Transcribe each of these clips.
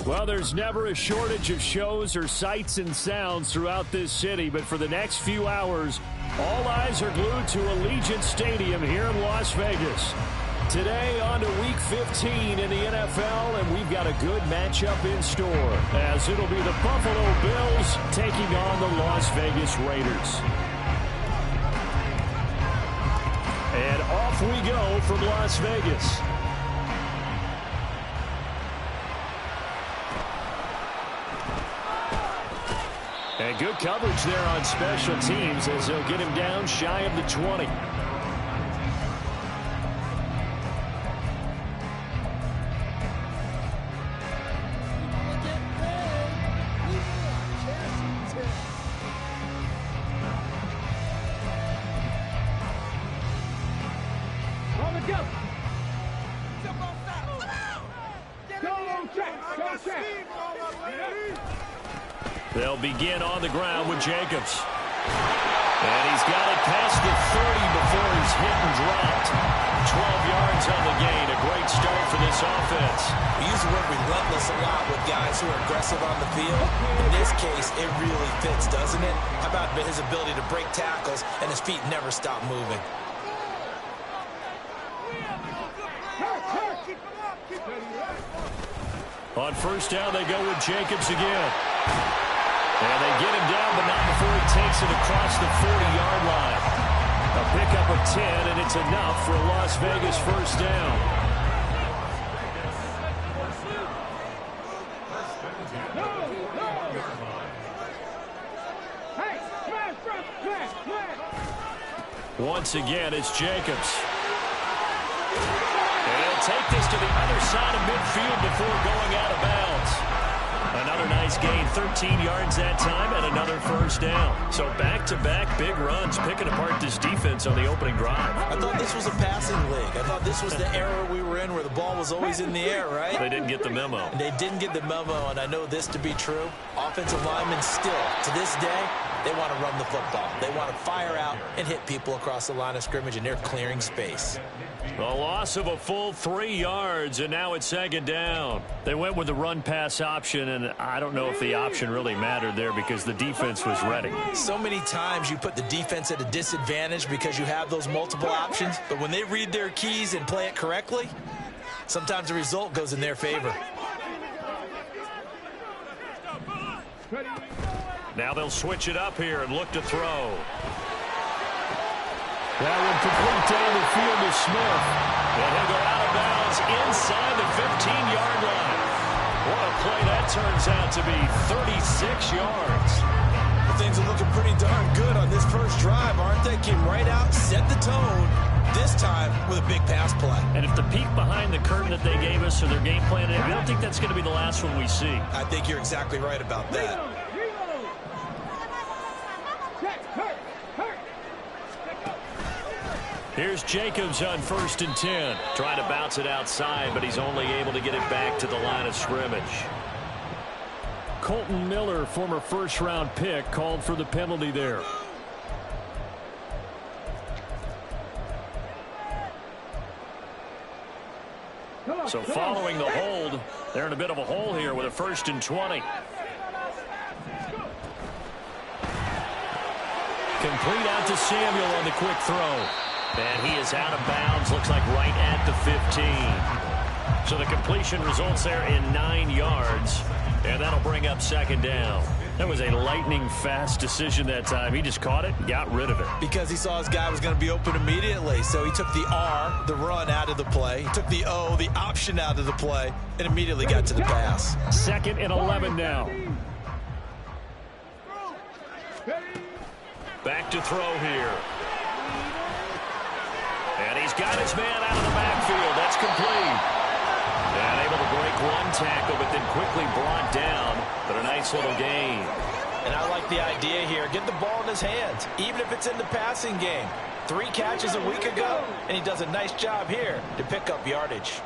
Well, there's never a shortage of shows or sights and sounds throughout this city, but for the next few hours, all eyes are glued to Allegiant Stadium here in Las Vegas. Today on to Week 15 in the NFL, and we've got a good matchup in store, as it'll be the Buffalo Bills taking on the Las Vegas Raiders. And off we go from Las Vegas. And good coverage there on special teams as they'll get him down shy of the 20. They'll begin on the ground with Jacobs. And he's got it past the 30 before he's hit and dropped. 12 yards on the gain. A great start for this offense. We use the word relentless a lot with guys who are aggressive on the field. In this case, it really fits, doesn't it? How about his ability to break tackles and his feet never stop moving? On first down, they go with Jacobs again. And they get him down, but not before he takes it across the 40-yard line. A pickup of 10, and it's enough for a Las Vegas first down. Once again, it's Jacobs. And he'll take this to the other side of midfield before going out of bounds. Another nice gain, 13 yards that time, and another first down. So back-to-back big runs, picking apart this defense on the opening drive. I thought this was a passing league. I thought this was the era we were in where the ball was always in the air, right? They didn't get the memo. And they didn't get the memo, and I know this to be true. Offensive linemen still, to this day, they want to run the football. They want to fire out and hit people across the line of scrimmage, and they're clearing space. A loss of a full 3 yards, and now it's second down. They went with the run-pass option, and I don't know if the option really mattered there because the defense was ready. So many times you put the defense at a disadvantage because you have those multiple options, but when they read their keys and play it correctly, sometimes the result goes in their favor. Now they'll switch it up here and look to throw. That one complete down the field to Smith. And he'll go out of bounds inside the 15-yard line. What a play that turns out to be, 36 yards. Well, things are looking pretty darn good on this first drive, aren't they? Came right out, set the tone, this time with a big pass play. And if the peek behind the curtain that they gave us or their game plan, I don't think that's going to be the last one we see. I think you're exactly right about that. Here's Jacobs on 1st and 10. Trying to bounce it outside, but he's only able to get it back to the line of scrimmage. Colton Miller, former first-round pick, called for the penalty there. So following the hold, they're in a bit of a hole here with a 1st and 20. Complete out to Samuel on the quick throw. And he is out of bounds, looks like right at the 15. So the completion results there in 9 yards, and that'll bring up second down. That was a lightning-fast decision that time. He just caught it and got rid of it. Because he saw his guy was going to be open immediately, so he took the R, the run, out of the play. He took the O, the option, out of the play, and immediately got to the pass. 2nd and 11 now. Back to throw here. And he's got his man out of the backfield. That's complete. And able to break one tackle, but then quickly brought down. But a nice little gain. And I like the idea here. Get the ball in his hands, even if it's in the passing game. 3 catches a week ago, and he does a nice job here to pick up yardage.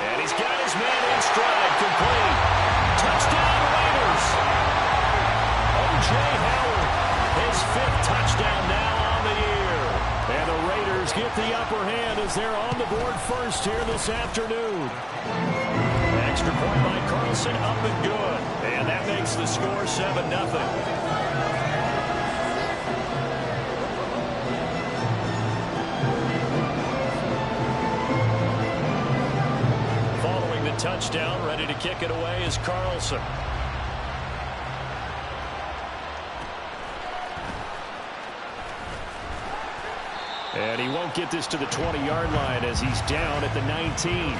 And he's got his man in stride, complete. Touchdown, Raiders. O.J. Howard, his 5th touchdown now on the year. And the Raiders get get the upper hand as they're on the board first here this afternoon. Extra point by Carlson, up and good. And that makes the score 7-0. Touchdown, ready to kick it away is Carlson. And he won't get this to the 20-yard line as he's down at the 19.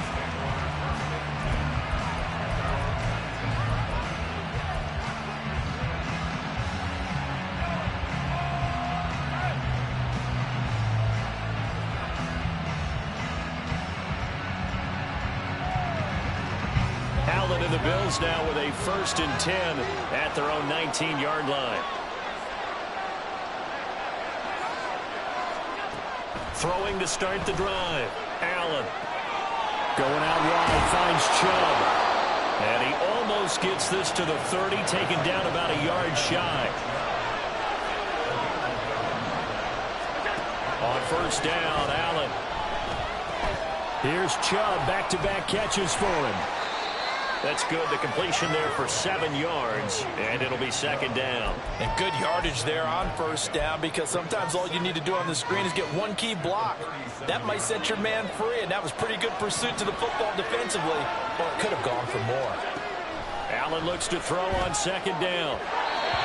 The Bills now with a 1st and 10 at their own 19-yard line. Throwing to start the drive. Allen going out wide, finds Chubb. And he almost gets this to the 30, taken down about a yard shy. On 1st down, Allen. Here's Chubb, back-to-back catches for him. That's good. The completion there for 7 yards, and it'll be 2nd down. And good yardage there on 1st down, because sometimes all you need to do on the screen is get one key block. That might set your man free, and that was pretty good pursuit to the football defensively, or it could have gone for more. Allen looks to throw on 2nd down.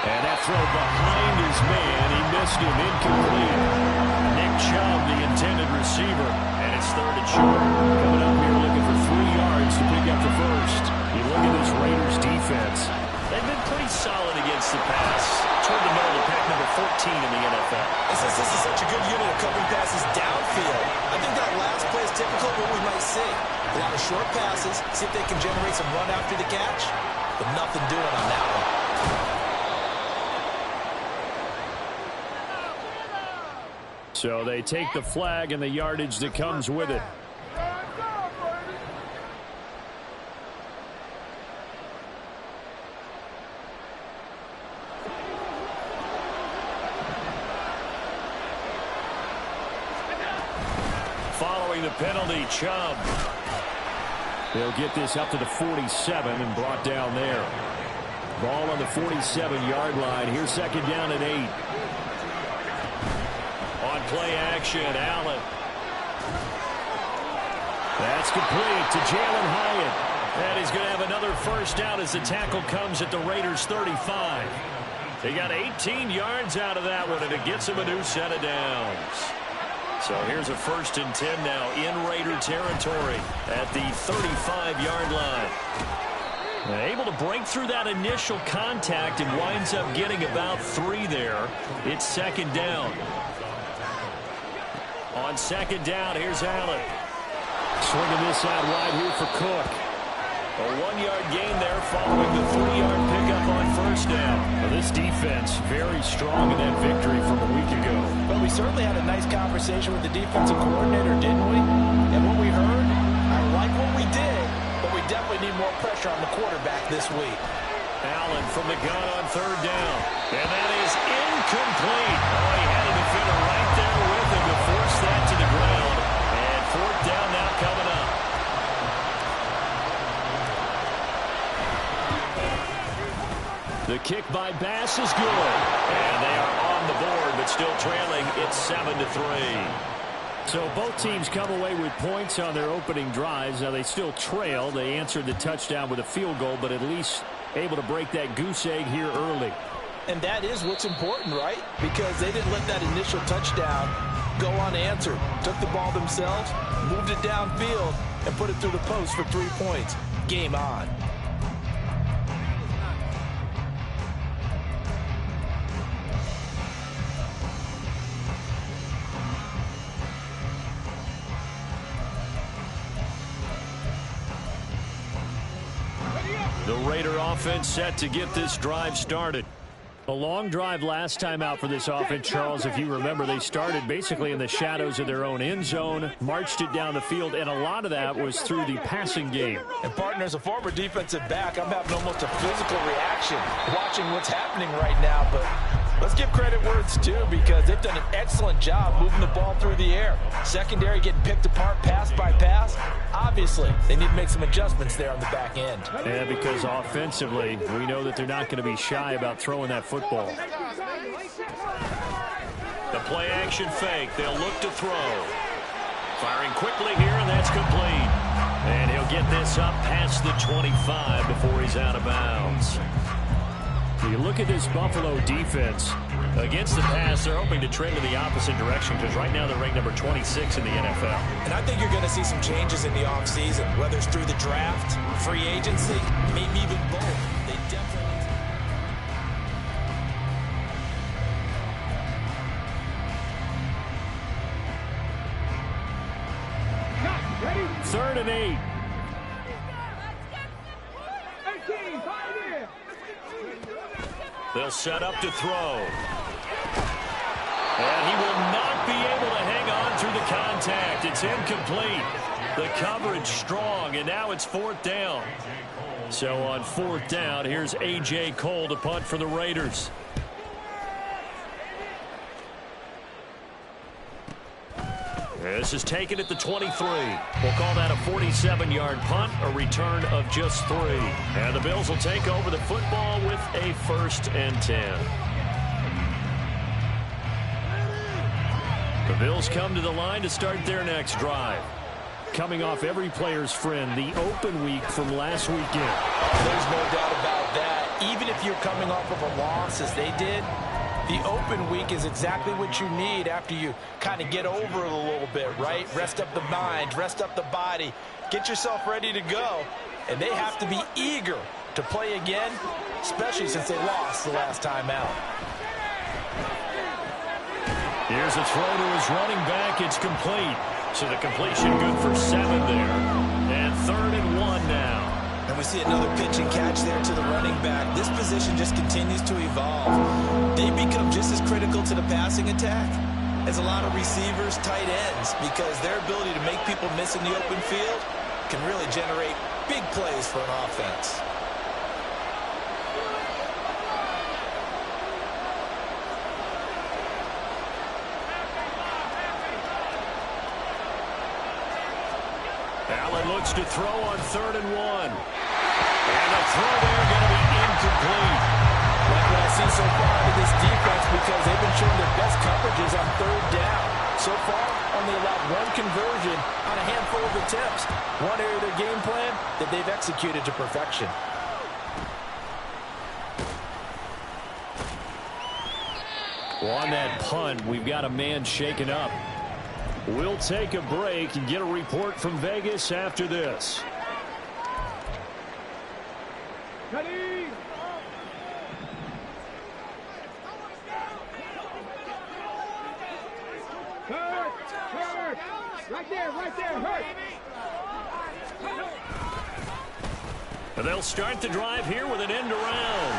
And that throw behind his man. He missed him, incomplete. Nick Chubb, the intended receiver, and it's 3rd and short. Coming up here looking for 3 yards to pick up the 1st. You look at this Raiders defense. They've been pretty solid against the pass. Toward the middle of the pack, number 14 in the NFL. This is such a good unit of covering passes downfield. I think that last play is typical of what we might see. A lot of short passes, see if they can generate some run after the catch, but nothing doing on that one. So they take the flag and the yardage that comes with it. Following the penalty, Chubb. They'll get this up to the 47 and brought down there. Ball on the 47-yard line. Here's 2nd down and 8. On play action, Allen. That's complete to Jalen Hyatt. And he's going to have another 1st down as the tackle comes at the Raiders' 35. They got 18 yards out of that one, and it gets him a new set of downs. So here's a 1st and 10 now in Raider territory at the 35-yard line. Able to break through that initial contact and winds up getting about 3 there. It's 2nd down. On 2nd down, here's Allen. Swinging this out wide here for Cook. A 1-yard gain there following the 3-yard pickup on 1st down. Well, this defense very strong in that victory from a week ago. Well, we certainly had a nice conversation with the defensive coordinator, didn't we? And what we heard, I like what we did, but we definitely need more pressure on the quarterback this week. Allen from the gun on 3rd down. And that is incomplete. Oh, he had a defender right there with him to force that to the ground. And 4th down now coming up. The kick by Bass is good. And they are on the board, but still trailing. It's 7-3. So both teams come away with points on their opening drives. Now they still trail. They answered the touchdown with a field goal, but at least able to break that goose egg here early. And that is what's important, right? Because they didn't let that initial touchdown go unanswered. Took the ball themselves, moved it downfield, and put it through the post for 3 points. Game on. The Raider offense set to get this drive started. A long drive last time out for this offense, Charles. If you remember, they started basically in the shadows of their own end zone, marched it down the field, and a lot of that was through the passing game. And, partner, as a former defensive back, I'm having almost a physical reaction watching what's happening right now. But Let's give credit where it's due because they've done an excellent job moving the ball through the air. Secondary getting picked apart pass by pass. Obviously, they need to make some adjustments there on the back end. Yeah, because offensively, we know that they're not going to be shy about throwing that football. The play action fake. They'll look to throw. Firing quickly here, and that's complete. And he'll get this up past the 25 before he's out of bounds. You look at this Buffalo defense. Against the pass, they're hoping to trend in the opposite direction because right now they're ranked number 26 in the NFL. And I think you're going to see some changes in the offseason, whether it's through the draft, free agency, maybe even both. They definitely... 3rd and 8. They'll set up to throw. And he will not be able to hang on through the contact. It's incomplete. The coverage strong, and now it's 4th down. So on 4th down, here's A.J. Cole to punt for the Raiders. This is taken at the 23. We'll call that a 47-yard punt, a return of just 3. And the Bills will take over the football with a 1st and 10. The Bills come to the line to start their next drive. Coming off every player's friend, the open week from last weekend. There's no doubt about that. Even if you're coming off of a loss as they did, the open week is exactly what you need after you kind of get over it a little bit, right? Rest up the mind, rest up the body, get yourself ready to go. And they have to be eager to play again, especially since they lost the last time out. Here's a throw to his running back. It's complete. So the completion good for 7 there. And 3rd and 1 now. And we see another pitch and catch there to the running back. This position just continues to evolve. They become just as critical to the passing attack as a lot of receivers, tight ends, because their ability to make people miss in the open field can really generate big plays for an offense. Allen looks to throw on 3rd and 1. And the throw there going to be incomplete. Like what I see so far out of this defense, because they've been showing their best coverages on 3rd down. So far, only allowed 1 conversion on a handful of attempts. One area of their game plan that they've executed to perfection. Well, on that punt, we've got a man shaken up. We'll take a break and get a report from Vegas after this. Ready? Hurt! Right there, hurt! And they'll start the drive here with an end around.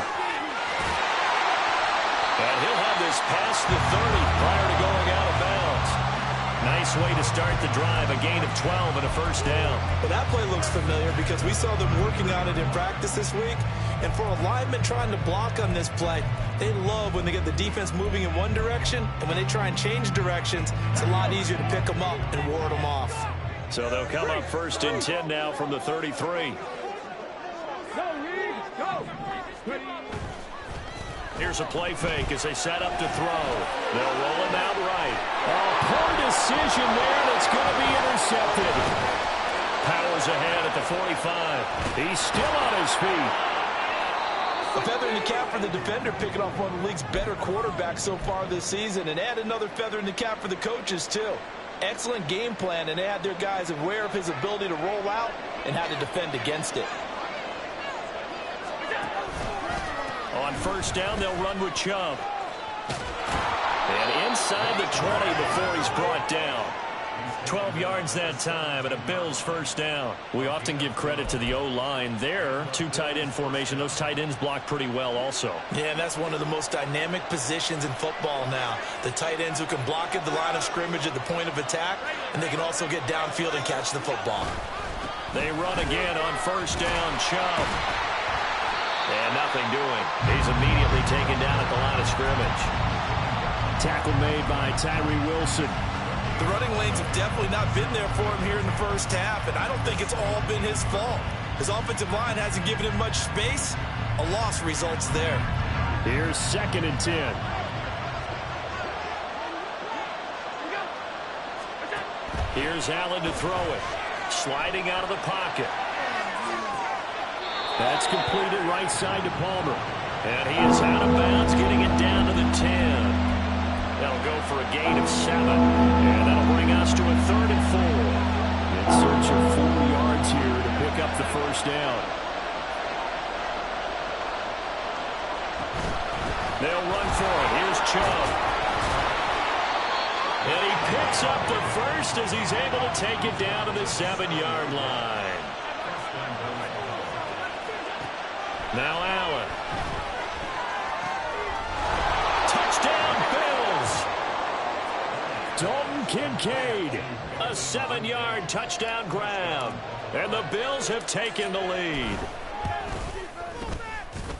And he'll have this past the 30 prior to going out of bounds. Nice way to start the drive, a gain of 12 and a 1st down. Well, that play looks familiar because we saw them working on it in practice this week. And for a lineman trying to block on this play, they love when they get the defense moving in one direction. And when they try and change directions, it's a lot easier to pick them up and ward them off. So they'll come up 1st and 10 now from the 33. Here's a play fake as they set up to throw. They'll roll him out right. Oh, poor decision there, and it's going to be intercepted. Powers ahead at the 45. He's still on his feet. A feather in the cap for the defender, picking off one of the league's better quarterbacks so far this season, and add another feather in the cap for the coaches, too. Excellent game plan, and they had their guys aware of his ability to roll out and how to defend against it. On 1st down, they'll run with Chubb. And inside the 20 before he's brought down. 12 yards that time, and a Bills 1st down. We often give credit to the O-line there. 2 tight end formation. Those tight ends block pretty well also. Yeah, and that's one of the most dynamic positions in football now. The tight ends who can block at the line of scrimmage at the point of attack, and they can also get downfield and catch the football. They run again on 1st down. Chubb. And nothing doing. He's immediately taken down at the line of scrimmage. Tackle made by Tyree Wilson. The running lanes have definitely not been there for him here in the first half, and I don't think it's all been his fault. His offensive line hasn't given him much space. A loss results there. Here's 2nd and 10. Here's Allen to throw it. Sliding out of the pocket. That's completed right side to Palmer. And he is out of bounds, getting it down to the 10. That'll go for a gain of 7. And that'll bring us to a 3rd and 4. In search of 4 yards here to pick up the first down. They'll run for it. Here's Chubb. And he picks up the first as he's able to take it down to the 7-yard line. Now Allen. Touchdown, Bills. Dalton Kincaid. A 7-yard touchdown grab. And the Bills have taken the lead.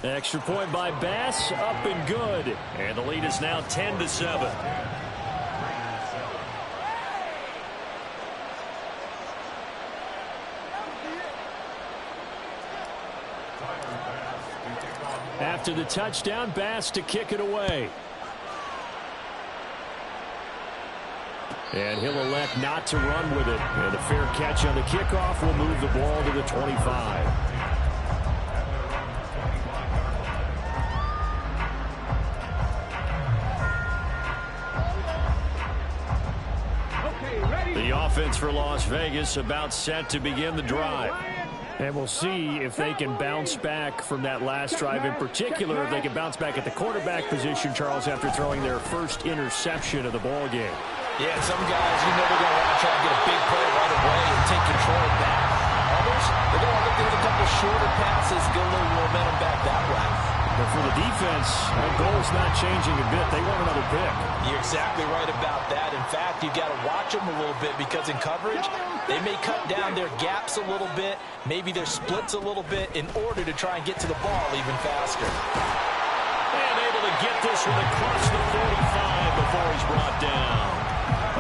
Extra point by Bass, up and good. And the lead is now 10-7. After the touchdown, Bass to kick it away. And he'll elect not to run with it. And a fair catch on the kickoff will move the ball to the 25. The offense for Las Vegas about set to begin the drive. And we'll see if they can bounce back from that last drive in particular, if they can bounce back at the quarterback position, Charles, after throwing their first interception of the ball game. Yeah, some guys, you know, they're going to want to try and get a big play right away and take control back. Others, they're going to look at a couple shorter passes, get a little momentum back that way. But for the defense, their goal is not changing a bit. They want another pick. You're exactly right about that. In fact, you've got to watch them a little bit because in coverage, they may cut down their gaps a little bit, maybe their splits a little bit in order to try and get to the ball even faster. And able to get this one across the 45 before he's brought down.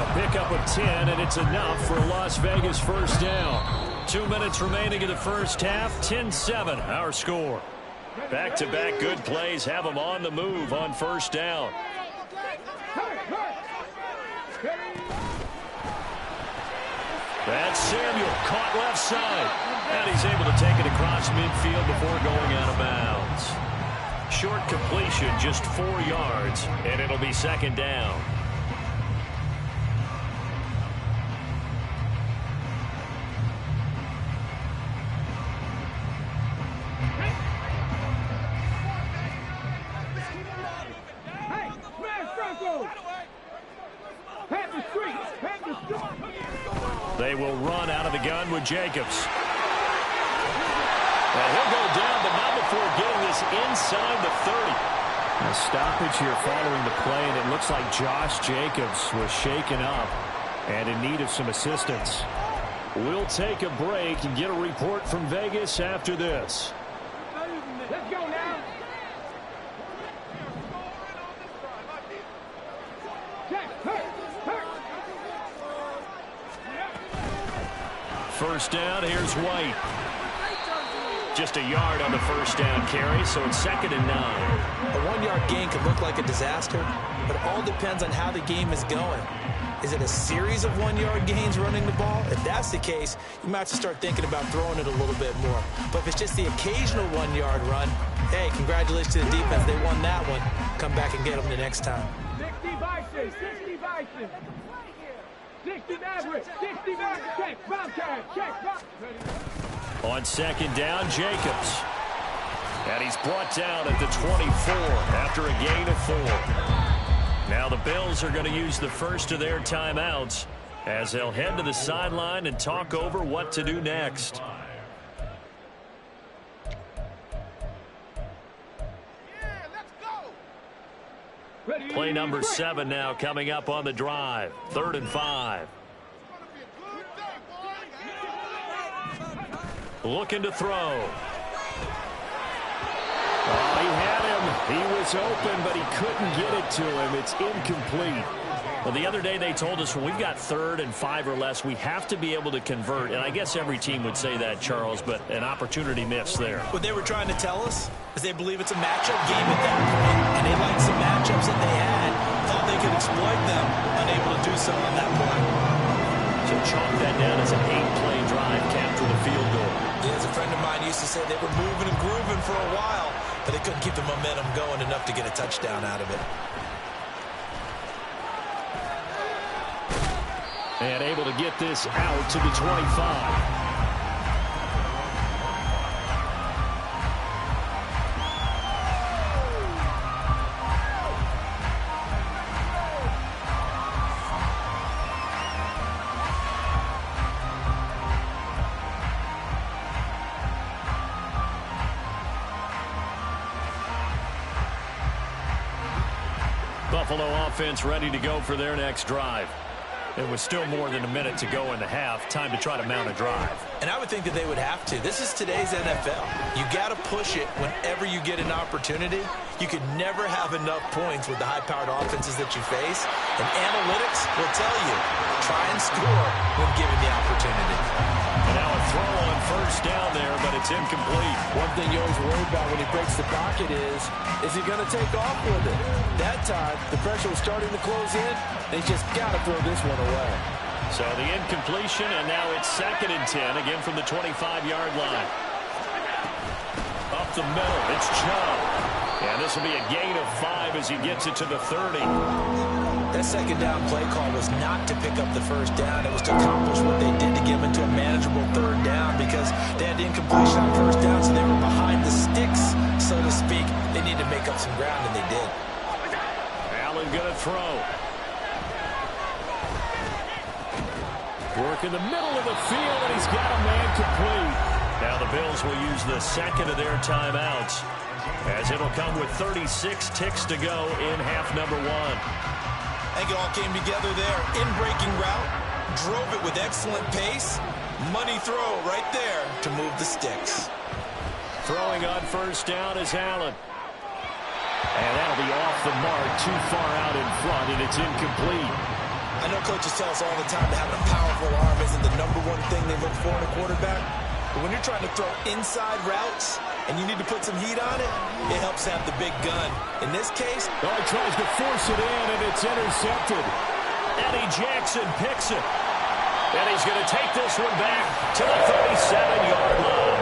A pickup of 10, and it's enough for a Las Vegas first down. 2 minutes remaining in the first half, 10-7, our score. Back-to-back good plays have them on the move on first down. That's Samuel, caught left side. And he's able to take it across midfield before going out of bounds. Short completion, just 4 yards, and it'll be 2nd down. They will run out of the gun with Jacobs. And he'll go down, but not before getting this inside the 30. A stoppage here following the play, and it looks like Josh Jacobs was shaken up and in need of some assistance. We'll take a break and get a report from Vegas after this. Let's go now. First down, here's White. Just a yard on the first down carry, so it's 2nd and 9. A 1-yard gain could look like a disaster, but it all depends on how the game is going. Is it a series of 1-yard gains running the ball? If that's the case, you might have to start thinking about throwing it a little bit more. But if it's just the occasional 1-yard run, hey, congratulations to the defense. They won that one. Come back and get them the next time. 60 Bison, 60 Bison. 60 Maverick, 60 Maverick, check, Bobcat, check, Bobcat. On 2nd down, Jacobs. And he's brought down at the 24 after a gain of 4. Now the Bills are going to use the first of their timeouts as they'll head to the sideline and talk over what to do next. Play number 7 now coming up on the drive. 3rd and 5. Looking to throw. Oh, he had him. He was open, but he couldn't get it to him. It's incomplete. Well, the other day they told us when we've got 3rd and 5 or less, we have to be able to convert. And I guess every team would say that, Charles, but an opportunity missed there. What they were trying to tell us is they believe it's a matchup game at that point, and they liked some matchups that they had, thought they could exploit them, unable to do so on that point. So chalk that down as an 8-play drive capture the field goal. Yeah, as a friend of mine used to say, they were moving and grooving for a while, but they couldn't keep the momentum going enough to get a touchdown out of it. And able to get this out to the 25. Buffalo offense ready to go for their next drive. It was still more than a minute to go in the half. Time to try to mount a drive. And I would think that they would have to. This is today's NFL. You got to push it whenever you get an opportunity. You could never have enough points with the high-powered offenses that you face. And analytics will tell you, try and score when given the opportunity. And now a throw on first down there, but it's incomplete. One thing you always worry about when he breaks the pocket is he going to take off with it? That time, the pressure was starting to close in. They just got to throw this one away. So the incompletion, and now it's 2nd and 10, again from the 25-yard line. Up the middle, it's Chubb. And this will be a gain of 5 as he gets it to the 30. That second down play call was not to pick up the first down. It was to accomplish what they did to get them into a manageable 3rd down because they had the incompletion on first down, so they were behind the sticks, so to speak. They needed to make up some ground, and they did. Allen going to throw. Work in the middle of the field, and he's got a man complete. Now the Bills will use the second of their timeouts as it'll come with 36 ticks to go in half number 1. I think it all came together there. In-breaking route, drove it with excellent pace. Money throw right there to move the sticks. Throwing on first down is Allen. And that'll be off the mark, too far out in front, and it's incomplete. I know coaches tell us all the time that having a powerful arm isn't the #1 thing they look for in a quarterback. But when you're trying to throw inside routes and you need to put some heat on it, it helps have the big gun. In this case, he tries to force it in, and it's intercepted. Eddie Jackson picks it. And he's going to take this one back to the 37-yard line.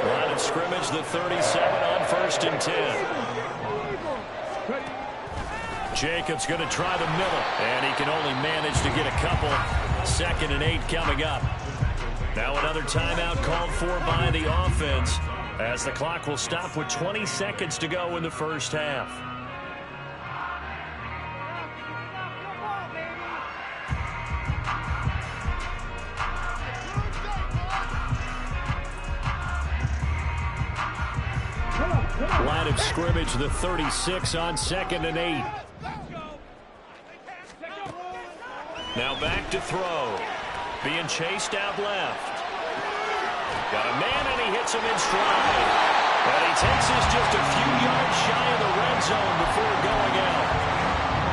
Line of scrimmage, the 37 on 1st and 10. Jacobs going to try the middle, and he can only manage to get a couple. 2nd and 8 coming up. Now another timeout called for by the offense as the clock will stop with 20 seconds to go in the first half. Line of scrimmage, the 36 on 2nd and 8. Now back to throw. Being chased out left. Got a man, and he hits him in stride. And he takes us just a few yards shy of the red zone before going out.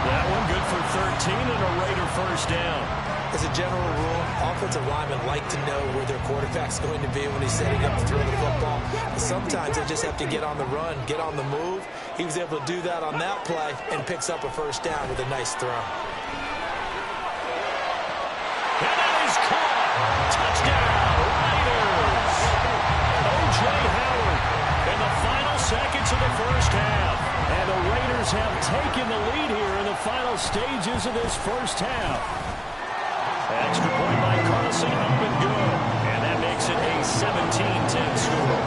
That one good for 13 and a Raider first down. As a general rule, offensive linemen like to know where their quarterback's going to be when he's setting up to throw the football. But sometimes they just have to get on the run, get on the move. He was able to do that on that play and picks up a first down with a nice throw. And that is caught. Touchdown, Raiders. O.J. Howard in the final seconds of the first half. And the Raiders have taken the lead here in the final stages of this first half. Extra point by Carlson, up and good. And that makes it a 17-10 score.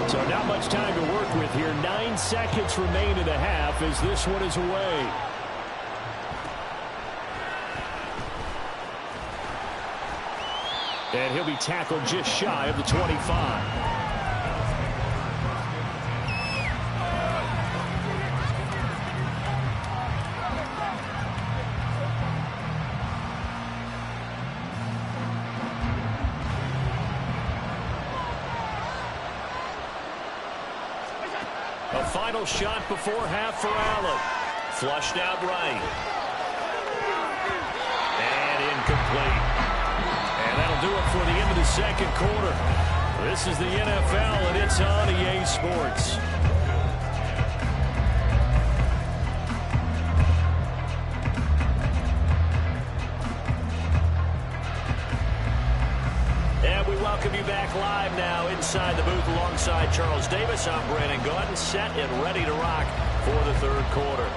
So not much time to work with here. 9 seconds remain in the half as this one is away. And he'll be tackled just shy of the 25. final shot before half for Allen. Flushed out right. And incomplete. And that'll do it for the end of the second quarter. This is the NFL, and it's on EA Sports. And we welcome you back live now inside the booth alongside Charles Davis. I'm Brandon Gaudin, set and ready to rock for the third quarter.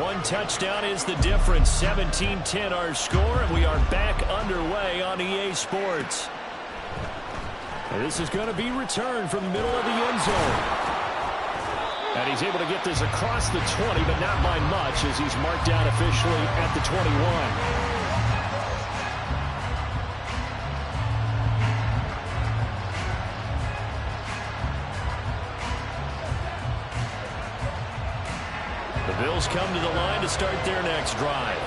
One touchdown is the difference. 17-10 our score, and we are back underway on EA Sports. This is going to be returned from the middle of the end zone. And he's able to get this across the 20, but not by much as he's marked down officially at the 21. The Bills come to the line to start their next drive.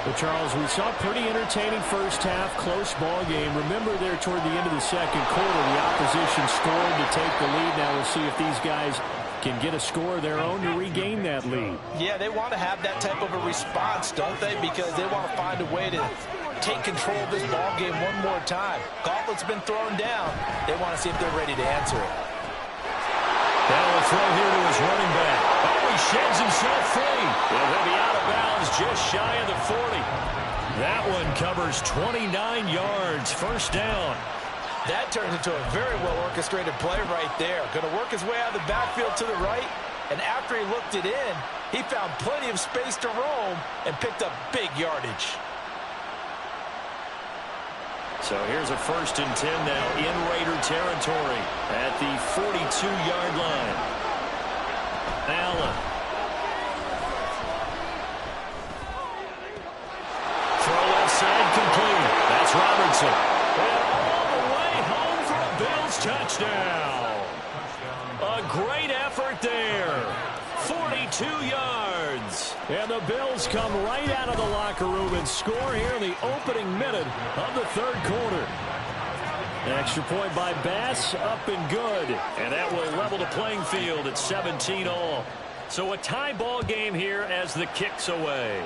Well, Charles, we saw a pretty entertaining first half, close ball game. Remember there toward the end of the second quarter, the opposition scored to take the lead. Now we'll see if these guys can get a score of their own to regain that lead. Yeah, they want to have that type of a response, don't they? Because they want to find a way to take control of this ball game one more time. Gauntlet's been thrown down. They want to see if they're ready to answer it. Now a throw here to his running back. Oh, he sheds himself free. And he'll be out of bounds just shy of the 40. That one covers 29 yards. First down. That turns into a very well-orchestrated play right there. Going to work his way out of the backfield to the right. And after he looked it in, he found plenty of space to roam and picked up big yardage. So here's a 1st and 10 now in Raider territory at the 42-yard line. Allen. Throw left side complete. That's Robertson. And all the way home for a Bills touchdown. A great effort there. 42 yards. And the Bills come right out of the locker room and score here in the opening minute of the third quarter. An extra point by Bass, up and good. And that will level the playing field at 17-all. So a tie ball game here as the kick's away.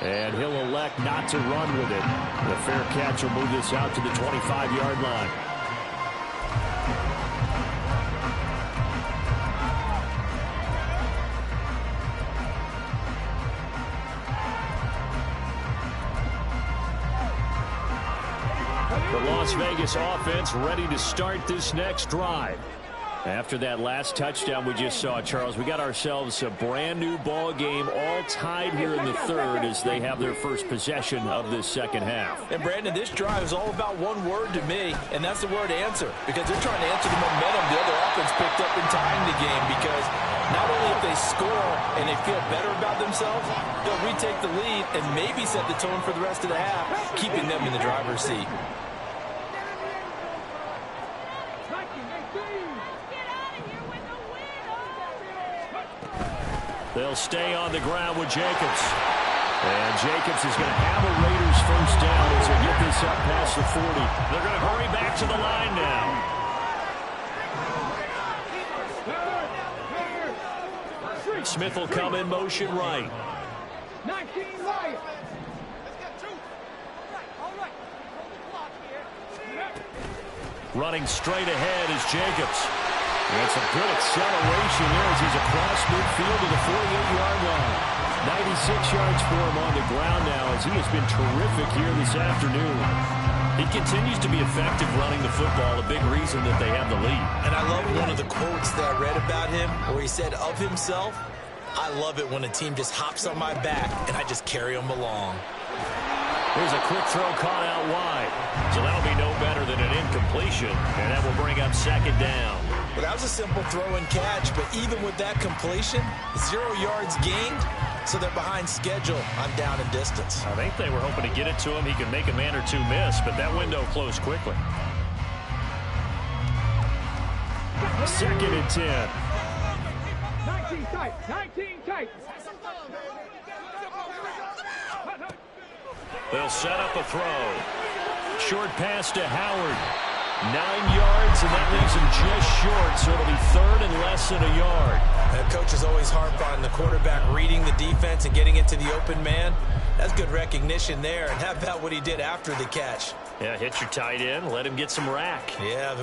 And he'll elect not to run with it. The fair catch will move this out to the 25-yard line. The Las Vegas offense ready to start this next drive. After that last touchdown we just saw, Charles, we got ourselves a brand new ball game, all tied here in the third as they have their first possession of this second half. And Brandon, this drive is all about one word to me, and that's the word answer, because they're trying to answer the momentum the other offense picked up in tying the game, because not only if they score and they feel better about themselves, they'll retake the lead and maybe set the tone for the rest of the half, keeping them in the driver's seat. They'll stay on the ground with Jacobs. And Jacobs is going to have a Raiders first down as they get this up past the 40. They're going to hurry back to the line now. Smith will come in motion right. 19 right. Running straight ahead is Jacobs. And it's a good acceleration there as he's across midfield to the 48-yard line. 96 yards for him on the ground now as he has been terrific here this afternoon. He continues to be effective running the football, a big reason that they have the lead. And I love one of the quotes that I read about him where he said of himself, "I love it when a team just hops on my back and I just carry them along." Here's a quick throw caught out wide. So that'll be no better than an incompletion, and that will bring up second down. Well, that was a simple throw and catch, but even with that completion, 0 yards gained, so they're behind schedule on down and distance. I think they were hoping to get it to him. He could make a man or two miss, but that window closed quickly. 2nd and 10. 19 tight. 19 tight. They'll set up a throw. Short pass to Howard. 9 yards, and that leaves him just short, so it'll be third and less than a yard. That coach is always harp on the quarterback reading the defense and getting into the open man. That's good recognition there, and how about what he did after the catch? Yeah, hit your tight end, let him get some rack. Yeah,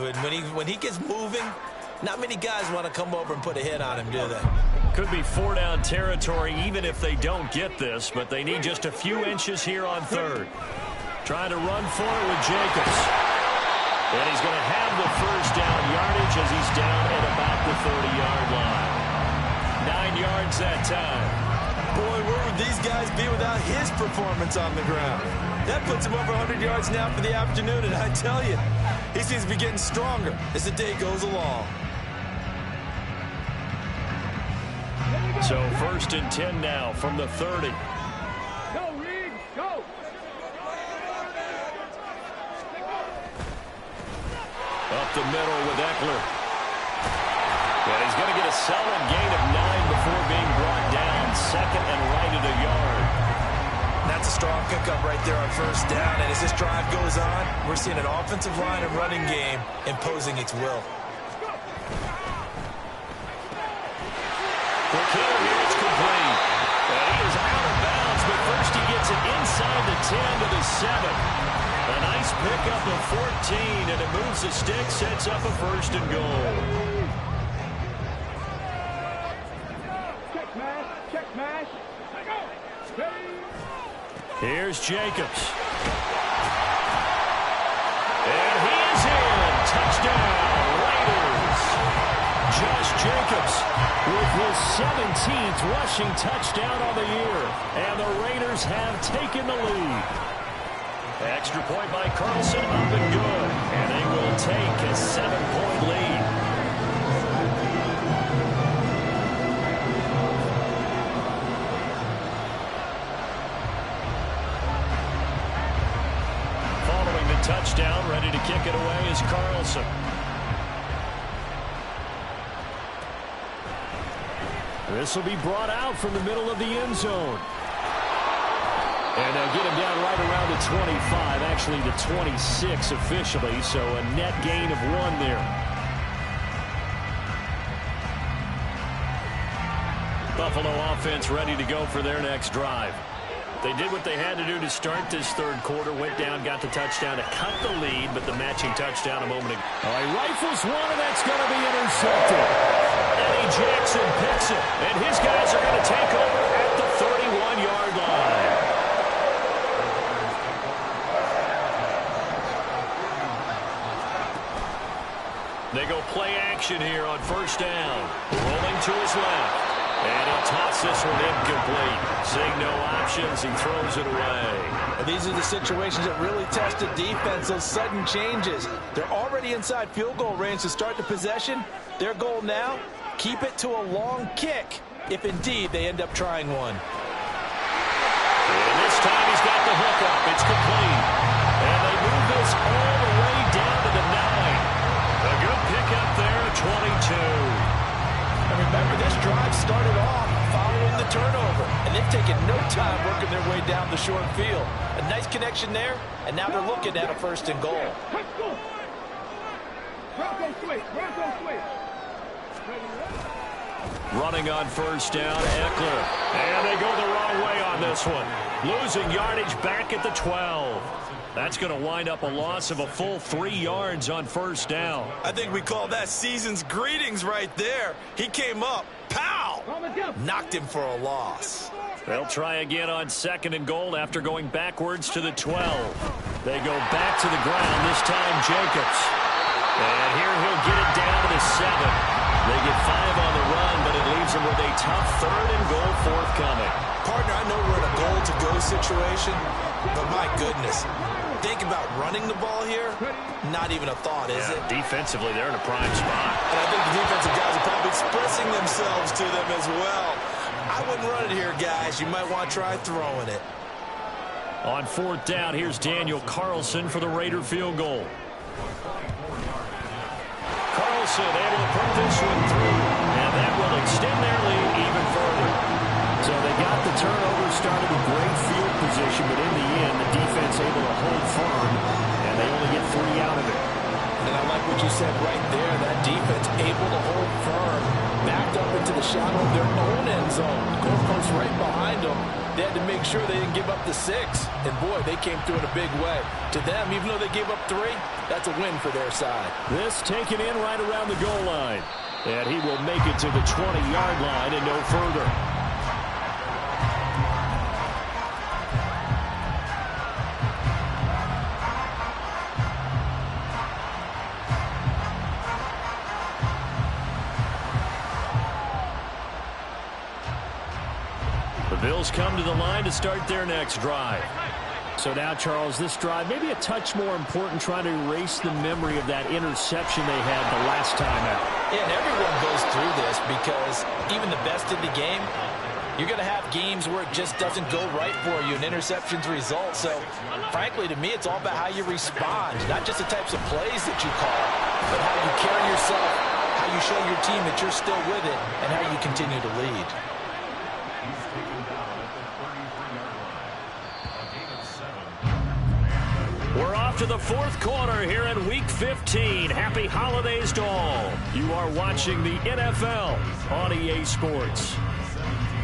when he gets moving, not many guys want to come over and put a hit on him, do they? Could be 4-down territory even if they don't get this, but they need just a few inches here on third. Trying to run for it with Jacobs. And he's going to have the first down yardage as he's down at about the 30-yard line. 9 yards that time. Boy, where would these guys be without his performance on the ground? That puts him over 100 yards now for the afternoon, and I tell you, he seems to be getting stronger as the day goes along. So 1st and 10 now from the 30. Go, Reed, go. Up the middle with Eckler. And he's going to get a solid gain of 9 before being brought down. Second and right at a yard. That's a strong pickup right there on first down. And as this drive goes on, we're seeing an offensive line and running game imposing its will. Quick hitter here, it's complete. And he is out of bounds, but first he gets it inside the 10 to the 7. A nice pickup of 14, and it moves the stick, sets up a 1st and goal. Check mash, check mash. Here's Jacobs. And he is in. Touchdown, Raiders. Josh Jacobs with his 17th rushing touchdown on the year. And the Raiders have taken the lead. Extra point by Carlson, up and good. And they will take a 7-point lead. Following the touchdown, ready to kick it away is Carlson. This will be brought out from the middle of the end zone. And they'll get him down right around the 25, actually the 26 officially, so a net gain of 1 there. Buffalo offense ready to go for their next drive. They did what they had to do to start this third quarter, went down, got the touchdown to cut the lead, but the matching touchdown a moment ago. Oh, he rifles one, and that's going to be intercepted. Eddie Jackson picks it, and his guys are going to take over at the 31-yard line. They go play action here on first down. Rolling to his left. And he'll toss this one incomplete. Seeing no options, he throws it away. These are the situations that really test the defense, those sudden changes. They're already inside field goal range to start the possession. Their goal now, keep it to a long kick, if indeed they end up trying one. And this time he's got the hook up. It's complete. And they move this all the way down to the 9. A good pickup there at 22. And remember, this drive started off following the turnover, and they've taken no time working their way down the short field. A nice connection there, and now they're looking at a 1st and goal. Bronco switch, Bronco switch. Running on first down, Eckler. And they go the wrong way on this one. Losing yardage back at the 12. That's going to wind up a loss of a full 3 yards on first down. I think we call that season's greetings right there. He came up, pow! Knocked him for a loss. They'll try again on 2nd and goal after going backwards to the 12. They go back to the ground, this time Jacobs. And here he'll get it down to the 7. They get 5 on the run, but it leaves them with a tough 3rd and goal forthcoming. Partner, I know we're in a goal-to-go situation, but my goodness. Think about running the ball here. Not even a thought, is it? Defensively, they're in a prime spot. And I think the defensive guys are probably expressing themselves to them as well. I wouldn't run it here, guys. You might want to try throwing it. On 4th down, here's Daniel Carlson for the Raider field goal. Carlson able to put this one through. And that will will extend their lead even further. So they got the turnover started with great field position, but in the end, the defense able to hold firm, and they only get 3 out of it. And I like what you said right there. That defense able to hold firm, backed up into the shadow of their own end zone. Goalpost right behind them. They had to make sure they didn't give up the 6. And boy, they came through in a big way. To them, even though they gave up 3, that's a win for their side. This taken in right around the goal line. And he will make it to the 20-yard line and no further. The Bills come to the line to start their next drive. So now, Charles, this drive maybe a touch more important, trying to erase the memory of that interception they had the last time out. Yeah, and everyone goes through this because even the best in the game, you're going to have games where it just doesn't go right for you, and interceptions result. So, frankly, to me, it's all about how you respond, not just the types of plays that you call, but how you carry yourself, how you show your team that you're still with it, and how you continue to lead. We're off to the 4th quarter here in Week 15. Happy holidays to all. You are watching the NFL on EA Sports.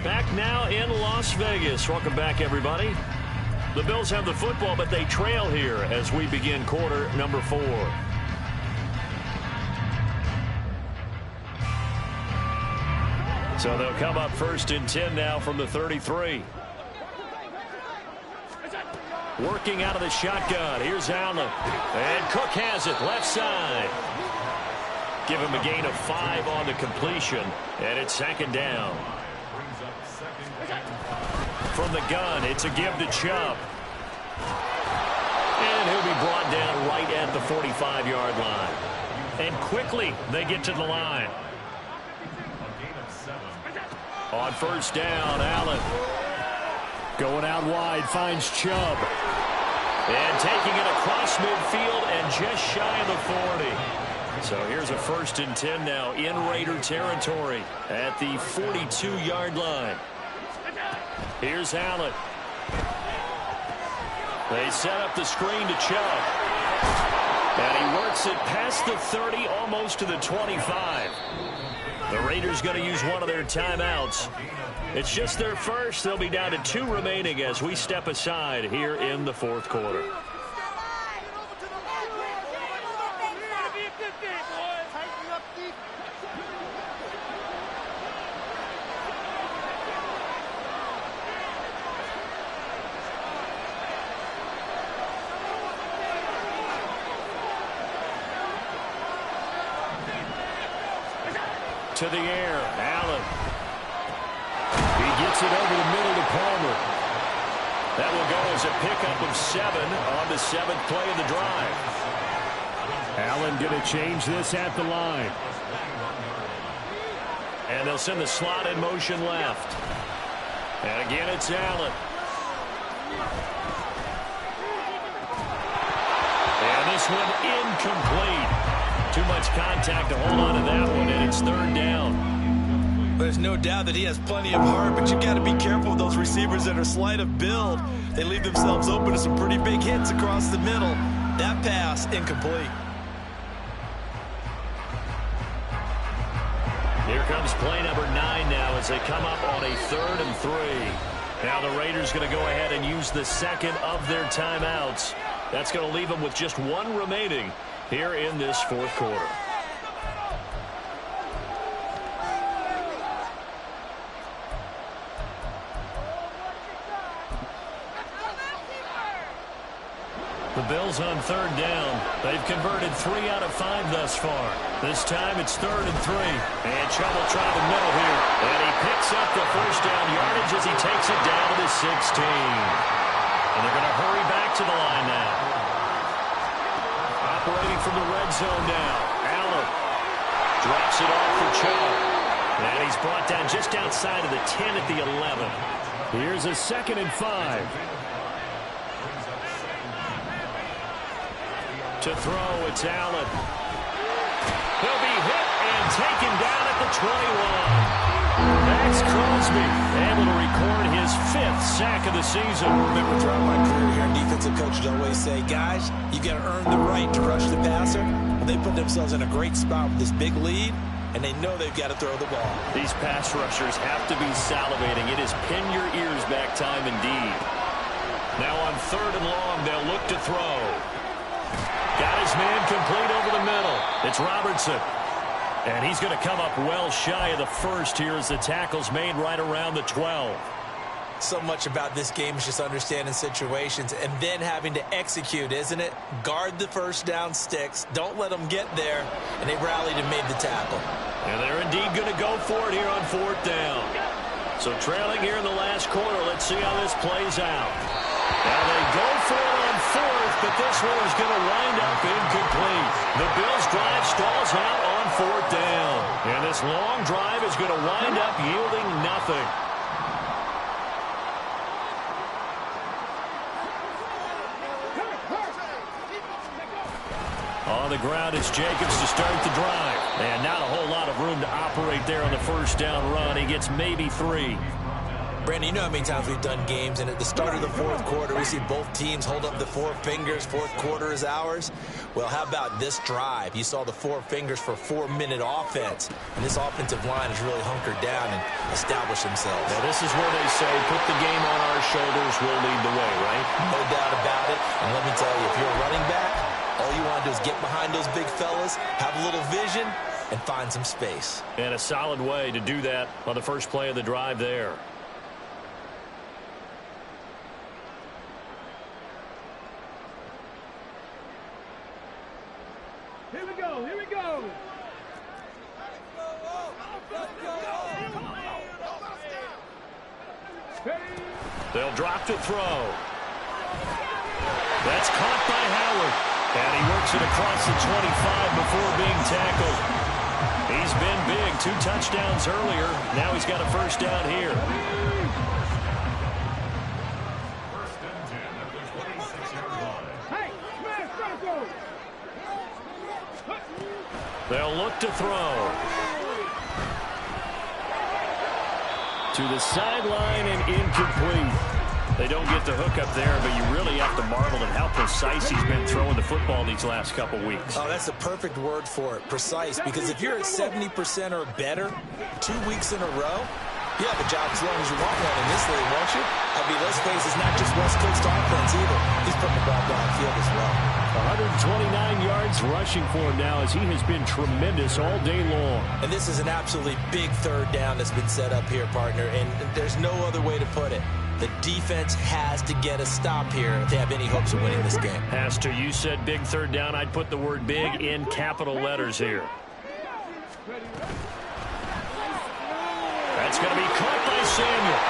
Back now in Las Vegas. Welcome back, everybody. The Bills have the football, but they trail here as we begin quarter number 4. So they'll come up 1st and 10 now from the 33. Working out of the shotgun. Here's Allen. And Cook has it. Left side. Give him a gain of 5 on the completion. And it's 2nd down. From the gun, it's a give to Chubb. And he'll be brought down right at the 45-yard line. And quickly, they get to the line. On 1st down, Allen. Going out wide, finds Chubb. And taking it across midfield and just shy of the 40. So here's a 1st and 10 now in Raider territory at the 42-yard line. Here's Allen. They set up the screen to Chubb. And he works it past the 30, almost to the 25. The Raiders going to use one of their timeouts. It's just their first. They'll be down to 2 remaining as we step aside here in the 4th quarter. To the air, Allen. He gets it over the middle to Palmer. That will go as a pickup of 7 on the 7th play of the drive. Allen going to change this at the line. And they'll send the slot in motion left. And again, it's Allen. And this one incomplete. Too much contact to hold on to that one, and it's 3rd down. There's no doubt that he has plenty of heart, but you got to be careful with those receivers that are slight of build. They leave themselves open to some pretty big hits across the middle. That pass, incomplete. Here comes play number 9 now as they come up on a 3rd and 3. Now the Raiders going to go ahead and use the 2nd of their timeouts. That's going to leave them with just 1 remaining here in this 4th quarter. The Bills on 3rd down. They've converted 3 out of 5 thus far. This time it's 3rd and 3. And Chubb will try the middle here. And he picks up the 1st down yardage as he takes it down to the 16. And they're going to hurry back to the line now. Operating from the red zone now. Allen drops it off for Chubb. And he's brought down just outside of the 10 at the 11. Here's a 2nd and 5. To throw, it's Allen. He'll be hit and taken down at the 21. Max Crosby able to record his 5th sack of the season. I remember throughout my career here, defensive coaches always say, guys, you got to earn the right to rush the passer. Well, they put themselves in a great spot with this big lead, and they know they've got to throw the ball. These pass rushers have to be salivating. It is pin your ears back time indeed. Now on 3rd and long, they'll look to throw. Got his man complete over the middle. It's Robertson. And he's going to come up well shy of the first here as the tackle's made right around the 12. So much about this game is just understanding situations and then having to execute, isn't it? Guard the first down sticks. Don't let them get there. And they rallied and made the tackle. And they're indeed going to go for it here on 4th down. So trailing here in the last quarter. Let's see how this plays out. Now they go for it on 4th, but this one is going to wind up incomplete. The Bills' drive stalls out on 4th down. And this long drive is going to wind up yielding nothing. On the ground is Jacobs to start the drive. And not a whole lot of room to operate there on the first down run. He gets maybe 3. Brandon, you know how many times we've done games, and at the start of the 4th quarter, we see both teams hold up the 4 fingers. 4th quarter is ours. Well, how about this drive? You saw the 4 fingers for 4-minute offense, and this offensive line has really hunkered down and established themselves. Now, this is where they say, put the game on our shoulders, we'll lead the way, right? No doubt about it. And let me tell you, if you're a running back, all you want to do is get behind those big fellas, have a little vision, and find some space. And a solid way to do that on the first play of the drive there. Here we go, here we go. They'll drop to throw. That's caught by Howard. And he works it across the 25 before being tackled. He's been big. 2 touchdowns earlier. Now he's got a first down here. They'll look to throw. To the sideline and incomplete. They don't get the hook up there, but you really have to marvel at how precise he's been throwing the football these last couple weeks. Oh, that's the perfect word for it, precise, because if you're at 70% or better 2 weeks in a row, you have a job as long as you want one in this league, won't you? I mean, let's face it, it's not just West Coast offense either. He's putting the ball downfield as well. 129 yards rushing for him now as he has been tremendous all day long. And this is an absolutely big 3rd down that's been set up here, partner, and there's no other way to put it. The defense has to get a stop here if they have any hopes of winning this game. Has to. You said big 3rd down. I'd put the word big in capital letters here. That's going to be caught by Samuel.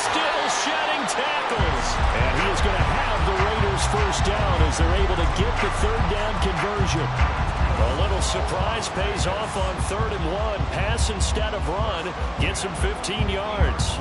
Still shedding tackles. And he is going to have the Raiders first down as they're able to get the 3rd down conversion. A little surprise pays off on 3rd and 1. Pass instead of run. Gets him 15 yards.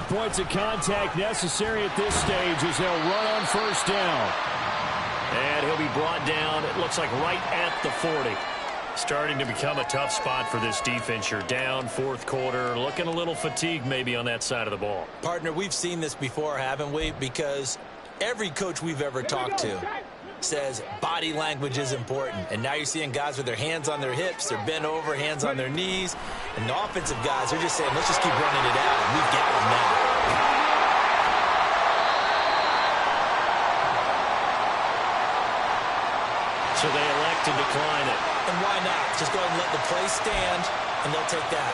Points of contact necessary at this stage as they'll run on first down. And he'll be brought down, it looks like right at the 40. Starting to become a tough spot for this defense. You're down 4th quarter, looking a little fatigued maybe on that side of the ball. Partner, we've seen this before, haven't we? Because every coach we've ever talked to says body language is important. And now you're seeing guys with their hands on their hips, they're bent over, hands on their knees. And the offensive guys are just saying, let's just keep running it out. And we've got them now. So they elect to decline it. And why not? Just go ahead and let the play stand, and they'll take that.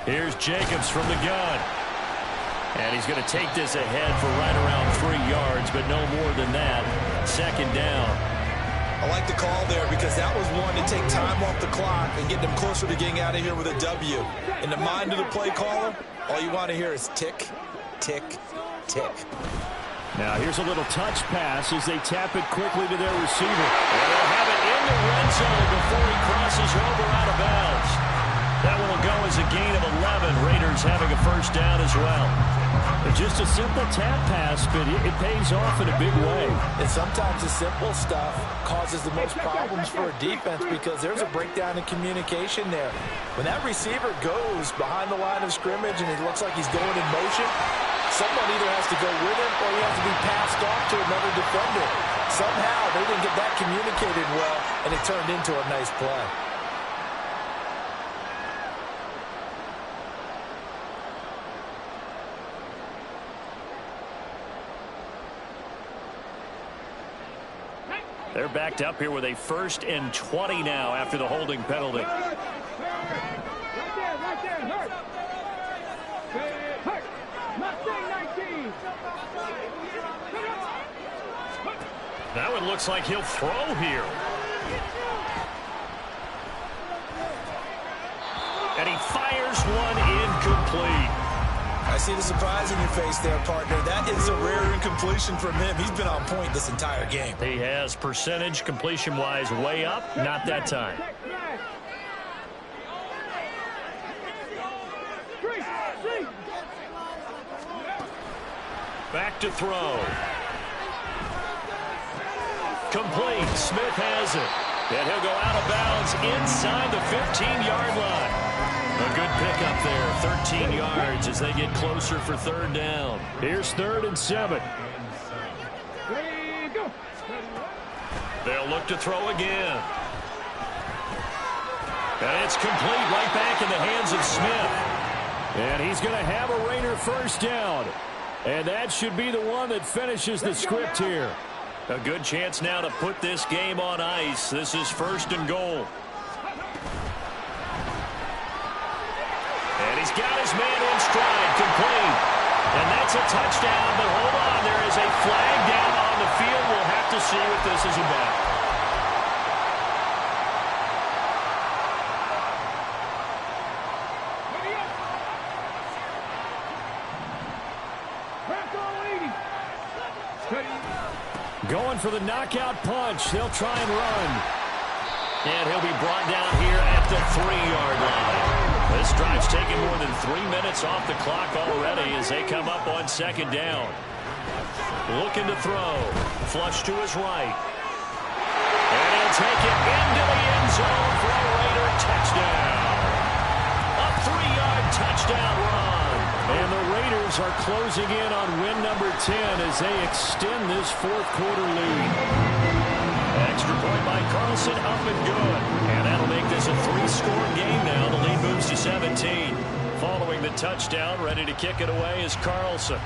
Here's Jacobs from the gun. And he's going to take this ahead for right around 3 yards, but no more than that. 2nd down. I like the call there because that was one to take time off the clock and get them closer to getting out of here with a W. In the mind of the play caller, all you want to hear is tick, tick, tick. Now here's a little touch pass as they tap it quickly to their receiver. And they'll have it in the red zone before he crosses over out of bounds. That one will go as a gain of 11. Raiders having a first down as well. But just a simple tap pass, but it pays off in a big way. And sometimes the simple stuff causes the most problems for a defense because there's a breakdown in communication there. When that receiver goes behind the line of scrimmage and it looks like he's going in motion, someone either has to go with him or he has to be passed off to another defender. Somehow they didn't get that communicated well, and it turned into a nice play. They're backed up here with a 1st and 20 now after the holding penalty. Right there, hurt. Hurt. Mustang 19. That one looks like he'll throw here. And he fires one incomplete. I see the surprise in your face there, partner. That is a rare incompletion from him. He's been on point this entire game. He has percentage completion-wise way up. Not that time. Back to throw. Complete. Smith has it. And he'll go out of bounds inside the 15-yard line. A good pickup there, 13 yards as they get closer for 3rd down. Here's 3rd and 7. They'll look to throw again. And it's complete right back in the hands of Smith. And he's going to have a Raider first down. And that should be the one that finishes the script here. A good chance now to put this game on ice. This is 1st and goal. And he's got his man in stride, complete. And that's a touchdown, but hold on, there is a flag down on the field. We'll have to see what this is about. Going for the knockout punch. They'll try and run. And he'll be brought down here at the 3-yard line. This drive's taken more than 3 minutes off the clock already as they come up on 2nd down. Looking to throw. Flush to his right. And he'll take it into the end zone for a Raider touchdown. A 3-yard touchdown run. And the Raiders are closing in on win number 10 as they extend this 4th quarter lead. Extra point by Carlson, up and good. And that'll make this a 3-score game now. The lead moves to 17. Following the touchdown, ready to kick it away is Carlson.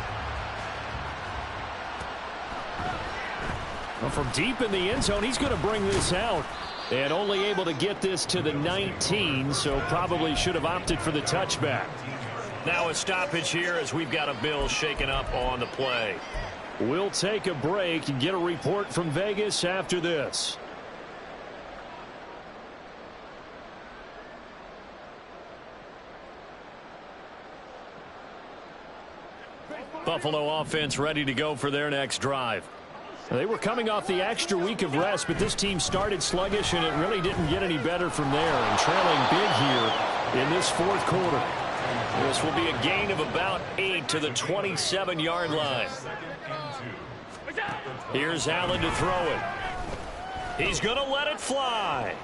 Well, from deep in the end zone, he's going to bring this out. And only able to get this to the 19, so probably should have opted for the touchback. Now a stoppage here as we've got a Bill shaken up on the play. We'll take a break and get a report from Vegas after this. Buffalo offense ready to go for their next drive. They were coming off the extra week of rest, but this team started sluggish, and it really didn't get any better from there. And trailing big here in this 4th quarter. This will be a gain of about 8 to the 27-yard line. Here's Allen to throw it. He's going to let it fly.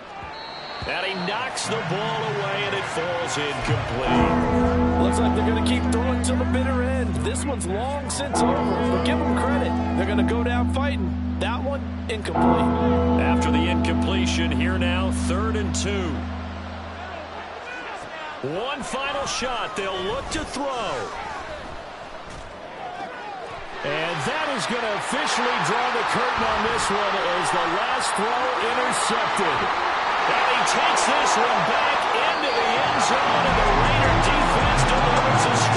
And he knocks the ball away, and it falls incomplete. Looks like they're going to keep throwing till the bitter end. This one's long since over, but give them credit. They're going to go down fighting. That one, incomplete. After the incompletion, here now, 3rd and 2. One final shot. They'll look to throw. And that is going to officially draw the curtain on this one as the last throw intercepted. And he takes this one back into the end zone, and the